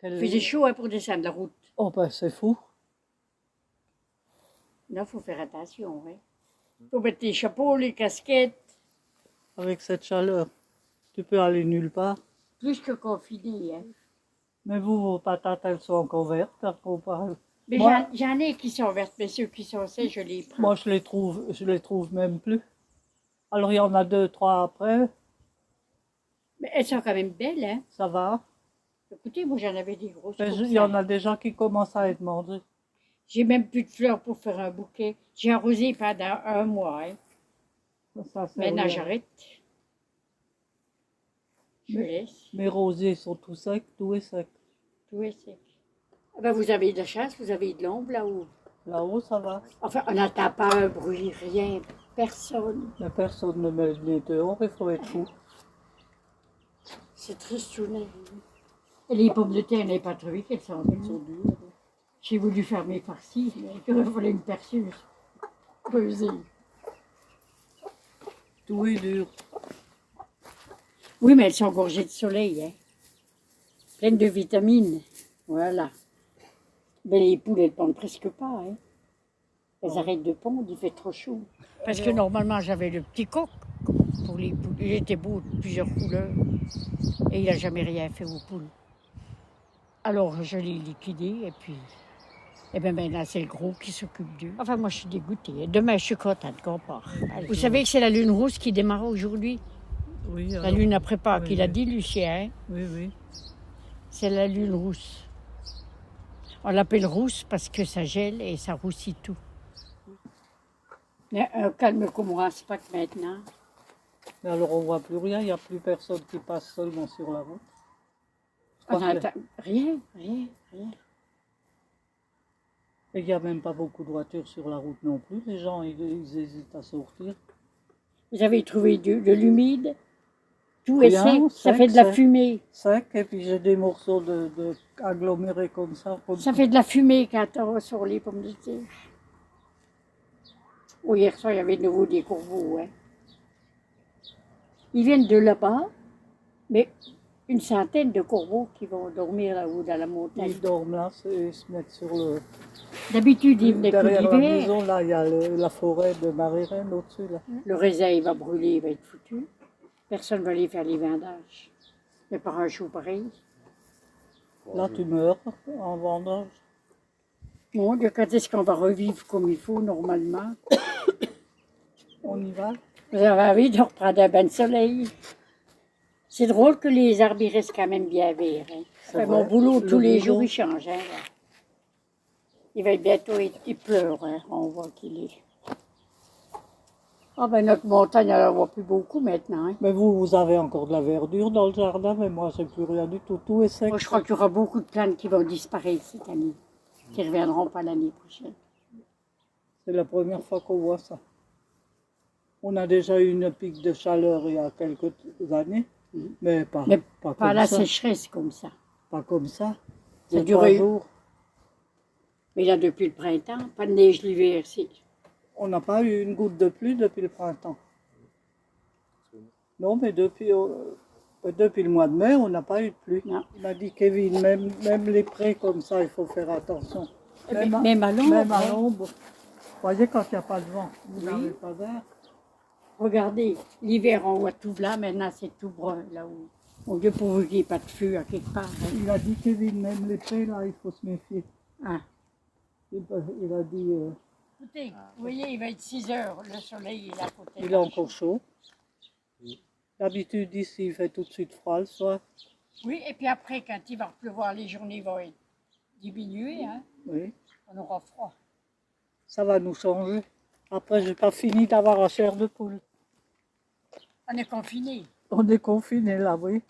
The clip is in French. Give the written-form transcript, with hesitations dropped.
Il faisait chaud hein, pour descendre la route. Oh ben c'est fou. Là, il faut faire attention. Il faut mettre les chapeaux, les casquettes. Avec cette chaleur, tu peux aller nulle part. Plus que confiné. Hein. Mais vous, vos patates, elles sont encore vertes, hein, comparé. Mais Moi- j'en ai qui sont vertes, mais ceux qui sont sèches, je les prends. Moi, je les trouve même plus. Alors, il y en a 2, 3 après, Mais elles sont quand même belles. Hein. ça va. Écoutez, moi, j'en avais des grosses. Mais comme il y ça. en a déjà qui commencent à être mangés. J'ai même plus de fleurs pour faire un bouquet. J'ai arrosé pendant 1 mois. Hein. Ça, c'est Maintenant, vrai. j'arrête. Je laisse. Mes rosiers sont tout secs, tout est sec. Tout est sec. Ah ben, vous avez de la chasse, vous avez de l'ombre là-haut. Là-haut, ça va. Enfin, on n'entend pas un bruit, rien, personne. Mais personne ne met les dehors, il faut être fou. C'est triste, tout net. Et les pommes de terre, on n'avait pas trouvé qu'elles sont dures. J'ai voulu faire mes farcis, mais il fallait une perceuse. Peser. Tout est dur. Oui, mais elles sont gorgées de soleil, hein. Pleines de vitamines. Voilà. Mais les poules, elles pondent presque pas, hein. Elles arrêtent de pondre, il fait trop chaud. Parce que normalement, j'avais le petit coq pour les poules. Il était beau de plusieurs couleurs. Et il n'a jamais rien fait aux poules. Alors, je l'ai liquidé et puis... Et bien maintenant, c'est le gros qui s'occupe d'eux. Enfin, moi, je suis dégoûtée. Demain, je suis contente qu'on part. Vous savez que c'est la lune rouge qui démarre aujourd'hui? Oui, La alors, lune après Pâques, oui, il a oui. dit, Lucien. Hein? Oui, oui. C'est la lune rousse. On l'appelle rousse parce que ça gèle et ça roussit tout. Mais un calme comme moi, c'est pas que maintenant. Mais alors, on voit plus rien, il n'y a plus personne qui passe seulement sur la route. On Parce que- n'entend rien, rien, rien. Et il n'y a même pas beaucoup de voitures sur la route non plus. Les gens, ils hésitent à sortir. Vous avez trouvé de l'humide? Tout Rien, est sec, ça sec, fait de la sec. fumée. Sec, et puis j'ai des morceaux de agglomérés comme ça. Ça fait de la fumée quand on va sur les pommes de terre. Oh, hier soir, il y avait de nouveau des corbeaux. Hein. Ils viennent de là-bas, mais une centaine de corbeaux qui vont dormir là-haut dans la montagne. Ils dorment là, ils se mettent sur le... D'habitude, ils venaient que Derrière la l'hiver. maison, là, il y a la forêt de Marie-Reine au-dessus, là. Le raisin, il va brûler, il va être foutu. Personne ne va aller faire les vendages. Mais par un chou pareil. Là, tu meurs en vendange. Mon Dieu, quand est-ce qu'on va revivre comme il faut, normalement? On y va. Vous avez envie de reprendre un bain de soleil. C'est drôle que les arbres ils restent quand même bien verts. Hein. Enfin, mon vrai. boulot, Le tous les boulot. jours, il change. Hein, là. Il va bientôt, il pleure. Hein. On voit qu'il est. Ah ben notre montagne, on n'en voit plus beaucoup maintenant. Hein. Mais vous avez encore de la verdure dans le jardin, mais moi, j'ai plus rien du tout. Tout est sec. Moi, je crois qu'il y aura beaucoup de plantes qui vont disparaître cette année, qui ne reviendront pas l'année prochaine. C'est la première fois qu'on voit ça. On a déjà eu une pique de chaleur il y a quelques années, mais pas, Mais pas pas comme la ça. sécheresse comme ça. Pas comme ça. Ça Deux, durait- 3 jours. Mais là, depuis le printemps, pas de neige l'hiver, c'est. On n'a pas eu une goutte de pluie depuis le printemps. Non, mais depuis le mois de mai, on n'a pas eu de pluie. Non. Il m'a dit Kevin, même les prés comme ça, il faut faire attention. Même à l'ombre, Même à hein. l'ombre. Vous voyez, quand il n'y a pas de vent, vous Oui. n'avez pas d'air. Regardez, l'hiver, on voit tout blanc, maintenant c'est tout brun, là où. Mon Dieu, pourvu qu'il n'y ait pas de feu à quelque part. Hein. Il a dit Kevin, même les prés, là, il faut se méfier. Ah. Il a dit, Écoutez, vous voyez, il va être 6 heures, le soleil est là à côté. il est encore chaud. D'habitude, ici, il fait tout de suite froid le soir. Oui, et puis après, quand il va pleuvoir, les journées vont être diminuées, hein. Oui. On aura froid. Ça va nous changer. Après, j'ai pas fini d'avoir la chair de poule. On est confinés. On est confinés là, oui.